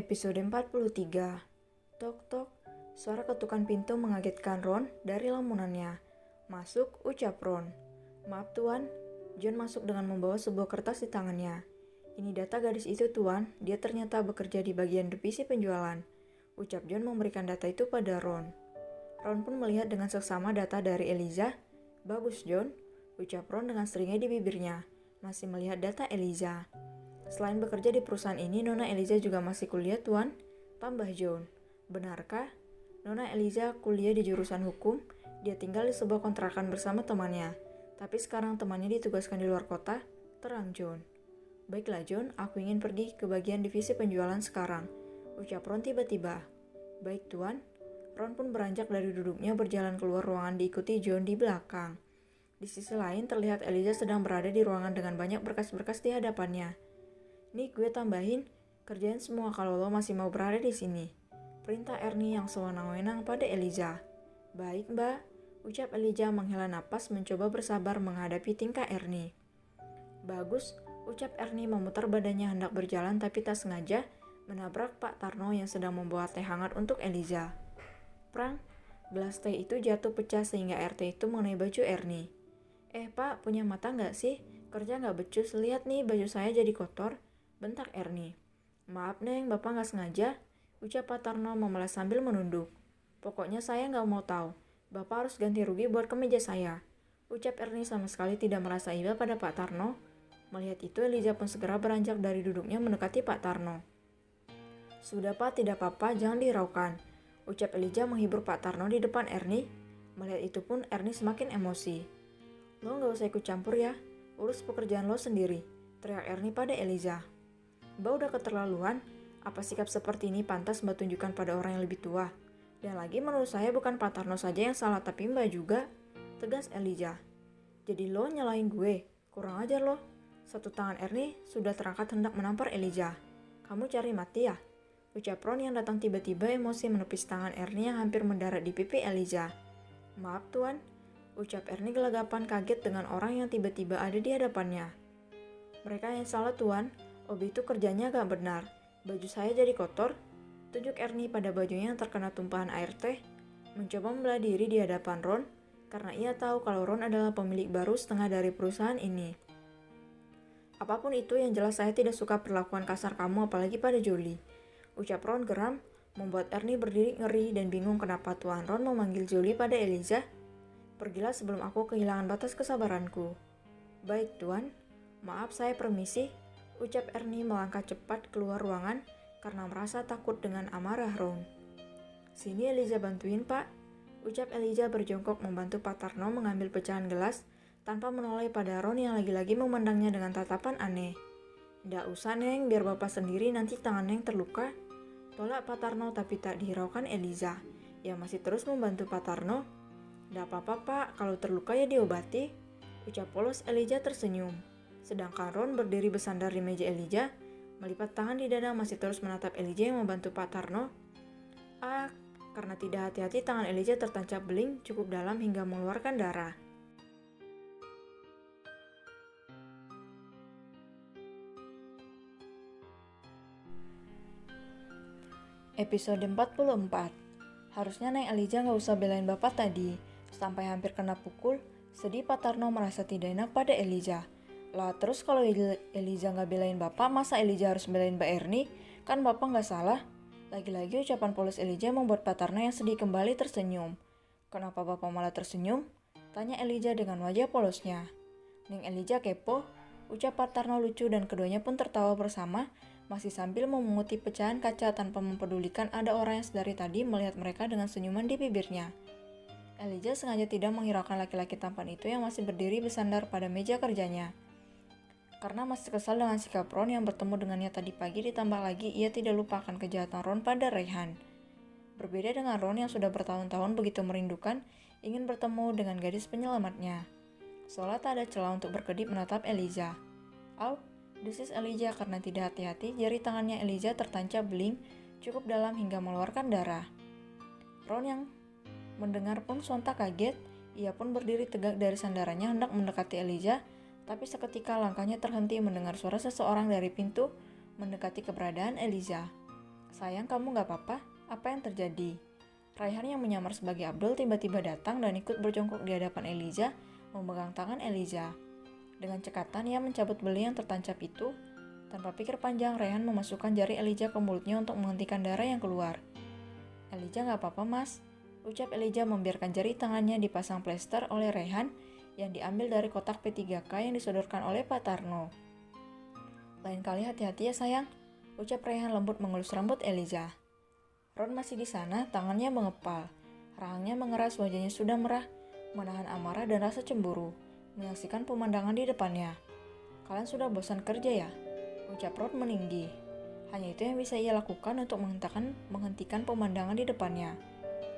Episode 43. Tok tok, suara ketukan pintu mengagetkan Ron dari lamunannya. Masuk, ucap Ron. Maaf tuan, John masuk dengan membawa sebuah kertas di tangannya. Ini data gadis itu tuan, dia ternyata bekerja di bagian divisi penjualan. Ucap John memberikan data itu pada Ron. Ron pun melihat dengan seksama data dari Eliza. Bagus John, ucap Ron dengan seringnya di bibirnya. Masih melihat data Eliza. Selain bekerja di perusahaan ini, Nona Eliza juga masih kuliah, Tuan. Tambah John. Benarkah? Nona Eliza kuliah di jurusan hukum. Dia tinggal di sebuah kontrakan bersama temannya. Tapi sekarang temannya ditugaskan di luar kota. Terang John. Baiklah John, aku ingin pergi ke bagian divisi penjualan sekarang. Ucap Ron tiba-tiba. Baik Tuan. Ron pun beranjak dari duduknya berjalan keluar ruangan diikuti John di belakang. Di sisi lain terlihat Eliza sedang berada di ruangan dengan banyak berkas-berkas di hadapannya. Nih gue tambahin, kerjain semua kalau lo masih mau berada di sini. Perintah Ernie yang sewenang-wenang pada Eliza. Baik mbak, ucap Eliza menghela napas mencoba bersabar menghadapi tingkah Ernie. Bagus, ucap Ernie memutar badannya hendak berjalan tapi tak sengaja menabrak Pak Tarno yang sedang membawa teh hangat untuk Eliza. Prang, gelas teh itu jatuh pecah sehingga air teh itu mengenai baju Ernie. Pak, punya mata nggak sih? Kerja nggak becus, lihat nih baju saya jadi kotor. Bentak Ernie. Maaf Neng, Bapak nggak sengaja, ucap Pak Tarno memelas sambil menunduk. Pokoknya saya nggak mau tahu. Bapak harus ganti rugi buat kemeja saya. Ucap Ernie sama sekali tidak merasa iba pada Pak Tarno. Melihat itu, Eliza pun segera beranjak dari duduknya mendekati Pak Tarno. Sudah Pak, tidak apa-apa, jangan dihiraukan. Ucap Eliza menghibur Pak Tarno di depan Ernie. Melihat itu pun Ernie semakin emosi. Lo nggak usah ikut campur ya, urus pekerjaan lo sendiri, teriak Ernie pada Eliza. Mbak udah keterlaluan, apa sikap seperti ini pantas Mbak tunjukkan pada orang yang lebih tua? Dan lagi menurut saya bukan Pak Tarno saja yang salah tapi Mbak juga, tegas Eliza. Jadi lo nyalain gue, kurang ajar lo. Satu tangan Ernie sudah terangkat hendak menampar Eliza. Kamu cari mati ya? Ucap Ron yang datang tiba-tiba emosi menepis tangan Ernie yang hampir mendarat di pipi Eliza. Maaf tuan, ucap Ernie gelagapan kaget dengan orang yang tiba-tiba ada di hadapannya. Mereka yang salah tuan. Obi itu kerjanya gak benar. Baju saya jadi kotor. Tunjuk Ernie pada bajunya yang terkena tumpahan air teh. Mencoba membelah diri di hadapan Ron. Karena ia tahu kalau Ron adalah pemilik baru setengah dari perusahaan ini. Apapun itu yang jelas saya tidak suka perlakuan kasar kamu apalagi pada Jolie. Ucap Ron geram. Membuat Ernie berdiri ngeri dan bingung kenapa Tuan Ron memanggil Jolie pada Eliza. Pergilah sebelum aku kehilangan batas kesabaranku. Baik Tuan. Maaf saya permisi. Ucap Ernie melangkah cepat keluar ruangan karena merasa takut dengan amarah Ron. Sini Eliza bantuin pak. Ucap Eliza berjongkok membantu Pak Tarno mengambil pecahan gelas tanpa menoleh pada Ron yang lagi-lagi memandangnya dengan tatapan aneh. Nggak usah Neng, biar bapak sendiri nanti tangan Neng terluka. Tolak Pak Tarno tapi tak dihiraukan Eliza yang masih terus membantu Pak Tarno. Nggak apa-apa pak, kalau terluka ya diobati. Ucap polos Eliza tersenyum. Sedangkan Ron berdiri bersandar di meja Eliza, melipat tangan di dada masih terus menatap Eliza yang membantu Pak Tarno. Karena tidak hati-hati tangan Eliza tertancap beling cukup dalam hingga mengeluarkan darah. Episode 44. Harusnya Neng Eliza gak usah belain bapak tadi. Sampai hampir kena pukul, sedih Pak Tarno merasa tidak enak pada Eliza. Lah terus kalau Eliza gak belain bapak, masa Eliza harus belain Mbak Ernie? Kan bapak gak salah. Lagi-lagi ucapan polos Eliza membuat Pak Tarno yang sedih kembali tersenyum. Kenapa bapak malah tersenyum? Tanya Eliza dengan wajah polosnya. Neng Eliza kepo, ucap Pak Tarno lucu dan keduanya pun tertawa bersama, masih sambil memunguti pecahan kaca tanpa mempedulikan ada orang yang sedari tadi melihat mereka dengan senyuman di bibirnya. Eliza sengaja tidak menghiraukan laki-laki tampan itu yang masih berdiri bersandar pada meja kerjanya. Karena masih kesal dengan sikap Ron yang bertemu dengannya tadi pagi, ditambah lagi ia tidak lupakan kejahatan Ron pada Rayhan. Berbeda dengan Ron yang sudah bertahun-tahun begitu merindukan ingin bertemu dengan gadis penyelamatnya. Seolah tak ada celah untuk berkedip menatap Eliza. Au, desis Eliza karena tidak hati-hati, jari tangannya Eliza tertancap beling cukup dalam hingga mengeluarkan darah. Ron yang mendengar pun sontak kaget, ia pun berdiri tegak dari sandarannya hendak mendekati Eliza. Tapi seketika langkahnya terhenti mendengar suara seseorang dari pintu mendekati keberadaan Eliza. Sayang, kamu gak apa-apa? Apa yang terjadi? Raihan yang menyamar sebagai Abdul tiba-tiba datang dan ikut berjongkok di hadapan Elijah, memegang tangan Elijah. Dengan cekatan ia mencabut beli yang tertancap itu. Tanpa pikir panjang, Raihan memasukkan jari Elijah ke mulutnya untuk menghentikan darah yang keluar. Elijah gak apa-apa mas, ucap Elijah membiarkan jari tangannya dipasang plester oleh Raihan yang diambil dari kotak P3K yang disodorkan oleh Pak Tarno. Lain kali hati-hati ya sayang, ucap Raihan lembut mengelus rambut Elijah. Ron masih di sana, tangannya mengepal. Rahangnya mengeras, wajahnya sudah merah, menahan amarah dan rasa cemburu, menyaksikan pemandangan di depannya. Kalian sudah bosan kerja ya? Ucap Ron meninggi. Hanya itu yang bisa ia lakukan untuk menghentikan pemandangan di depannya.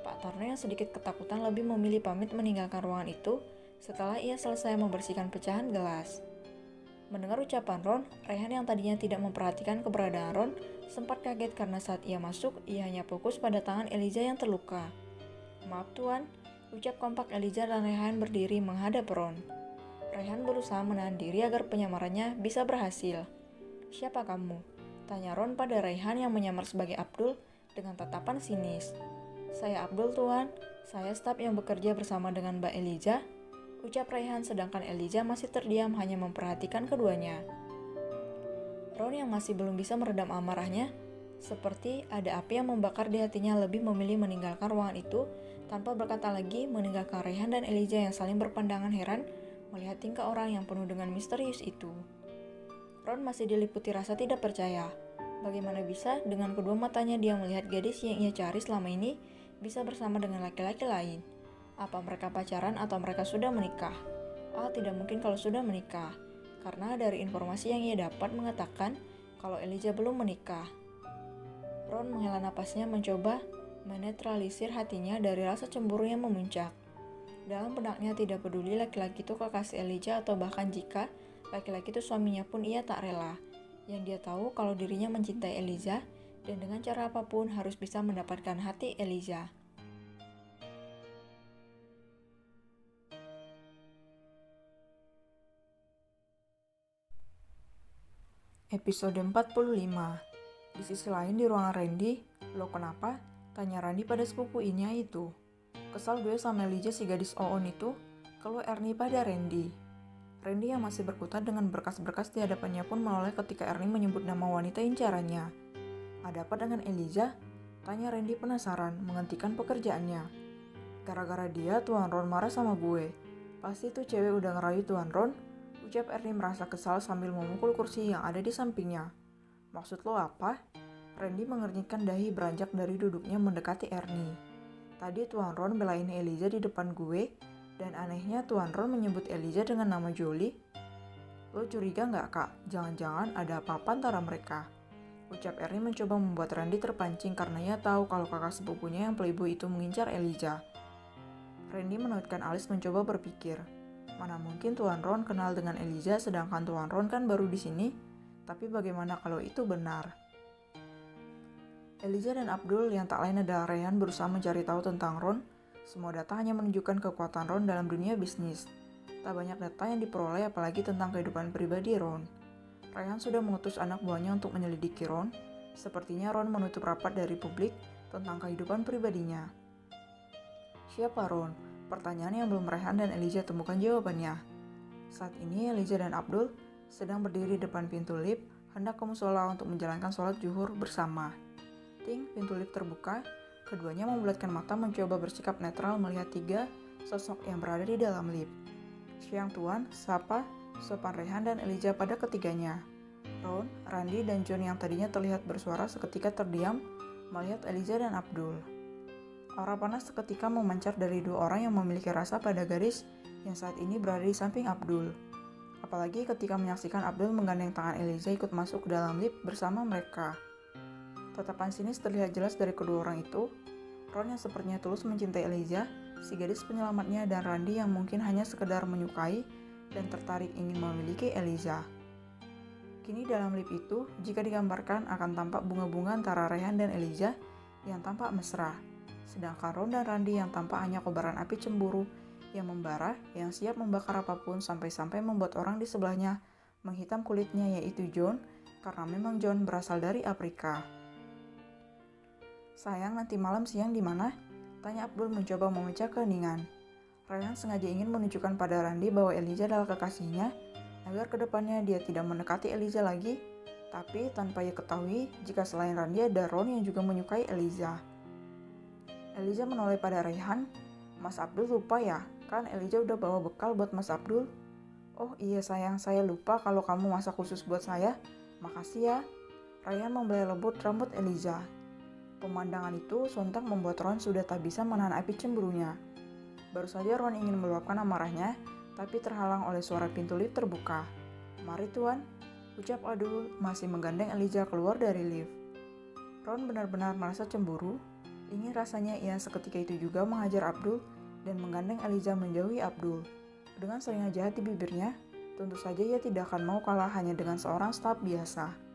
Pak Tarno yang sedikit ketakutan lebih memilih pamit meninggalkan ruangan itu setelah ia selesai membersihkan pecahan gelas. Mendengar ucapan Ron, Raihan yang tadinya tidak memperhatikan keberadaan Ron sempat kaget karena saat ia masuk, ia hanya fokus pada tangan Elijah yang terluka. Maaf tuan, ucap kompak Elijah dan Raihan berdiri menghadap Ron. Raihan berusaha menahan diri agar penyamarannya bisa berhasil. Siapa kamu? Tanya Ron pada Raihan yang menyamar sebagai Abdul dengan tatapan sinis. Saya Abdul tuan, saya staf yang bekerja bersama dengan Mbak Elijah, ucap Raihan sedangkan Elijah masih terdiam hanya memperhatikan keduanya. Ron yang masih belum bisa meredam amarahnya, seperti ada api yang membakar di hatinya lebih memilih meninggalkan ruangan itu tanpa berkata lagi meninggalkan Raihan dan Elijah yang saling berpandangan heran melihat tingkah orang yang penuh dengan misterius itu. Ron masih diliputi rasa tidak percaya. Bagaimana bisa dengan kedua matanya dia melihat gadis yang ia cari selama ini bisa bersama dengan laki-laki lain? Apa mereka pacaran atau mereka sudah menikah? Tidak mungkin kalau sudah menikah. Karena dari informasi yang ia dapat mengatakan kalau Elijah belum menikah. Ron menghela napasnya mencoba menetralisir hatinya dari rasa cemburu yang memuncak. Dalam benaknya tidak peduli laki-laki itu kekasih Elijah atau bahkan jika laki-laki itu suaminya pun ia tak rela. Yang dia tahu kalau dirinya mencintai Elijah dan dengan cara apapun harus bisa mendapatkan hati Elijah. Episode 45. Di sisi lain di ruangan Randy, lo kenapa? Tanya Randy pada sepupu inya itu. Kesal gue sama Elijah si gadis Oon itu, kalau Ernie pada Randy. Randy yang masih berkutat dengan berkas-berkas di hadapannya pun menoleh ketika Ernie menyebut nama wanita incarannya. Ada apa dengan Elijah? Tanya Randy penasaran, menghentikan pekerjaannya. Gara-gara dia, Tuan Ron marah sama gue. Pasti tuh cewek udah ngerayu Tuan Ron, ucap Ernie merasa kesal sambil memukul kursi yang ada di sampingnya. Maksud lo apa? Randy mengernyitkan dahi beranjak dari duduknya mendekati Ernie. Tadi Tuan Ron belain Elijah di depan gue, dan anehnya Tuan Ron menyebut Elijah dengan nama Jolie. Lo curiga nggak kak? Jangan-jangan ada apa-apa antara mereka? Ucap Ernie mencoba membuat Randy terpancing karena ia tahu kalau kakak sepupunya yang playboy itu mengincar Elijah. Randy menautkan alis mencoba berpikir. Mana mungkin Tuan Ron kenal dengan Elijah sedangkan Tuan Ron kan baru di sini? Tapi bagaimana kalau itu benar? Elijah dan Abdul yang tak lain adalah Raihan berusaha mencari tahu tentang Ron. Semua data hanya menunjukkan kekuatan Ron dalam dunia bisnis. Tak banyak data yang diperoleh apalagi tentang kehidupan pribadi Ron. Raihan sudah mengutus anak buahnya untuk menyelidiki Ron. Sepertinya Ron menutup rapat dari publik tentang kehidupan pribadinya. Siapa Ron? Pertanyaan yang belum Raihan dan Elijah temukan jawabannya. Saat ini Elijah dan Abdul sedang berdiri depan pintu lift hendak ke musola untuk menjalankan sholat zuhur bersama. Ting, pintu lift terbuka. Keduanya membulatkan mata mencoba bersikap netral melihat tiga sosok yang berada di dalam lift. Siang Tuan, sapa, sopan Raihan dan Elijah pada ketiganya. Ron, Randy, dan John yang tadinya terlihat bersuara seketika terdiam melihat Elijah dan Abdul. Aura panas seketika memancar dari dua orang yang memiliki rasa pada gadis yang saat ini berada di samping Abdul. Apalagi ketika menyaksikan Abdul menggandeng tangan Elijah ikut masuk ke dalam lift bersama mereka. Tatapan sinis terlihat jelas dari kedua orang itu. Ron yang sepertinya tulus mencintai Elijah, si gadis penyelamatnya, dan Randy yang mungkin hanya sekedar menyukai dan tertarik ingin memiliki Elijah. Kini dalam lift itu, jika digambarkan akan tampak bunga-bunga antara Raihan dan Elijah yang tampak mesra. Sedangkan Ron dan Randy yang tampak hanya kobaran api cemburu yang membara, yang siap membakar apapun sampai-sampai membuat orang di sebelahnya menghitam kulitnya yaitu John, karena memang John berasal dari Afrika. Sayang, nanti malam siang di mana? Tanya Abdul mencoba memecah keheningan. Rayhan sengaja ingin menunjukkan pada Randi bahwa Eliza adalah kekasihnya, agar kedepannya dia tidak mendekati Eliza lagi. Tapi tanpa ia ketahui, jika selain Randi ada Ron yang juga menyukai Eliza. Eliza menoleh pada Rayhan. Mas Abdul lupa ya, kan Eliza udah bawa bekal buat Mas Abdul. Oh iya sayang, saya lupa kalau kamu masak khusus buat saya. Makasih ya. Rayhan membelai lembut rambut Eliza. Pemandangan itu sontak membuat Ron sudah tak bisa menahan api cemburunya. Baru saja Ron ingin meluapkan amarahnya, tapi terhalang oleh suara pintu lift terbuka. Mari tuan, ucap Abdul masih menggandeng Eliza keluar dari lift. Ron benar-benar merasa cemburu. Ingin rasanya ia seketika itu juga menghajar Abdul dan menggandeng Eliza menjauhi Abdul. Dengan seringnya jahat di bibirnya, tentu saja ia tidak akan mau kalah hanya dengan seorang staf biasa.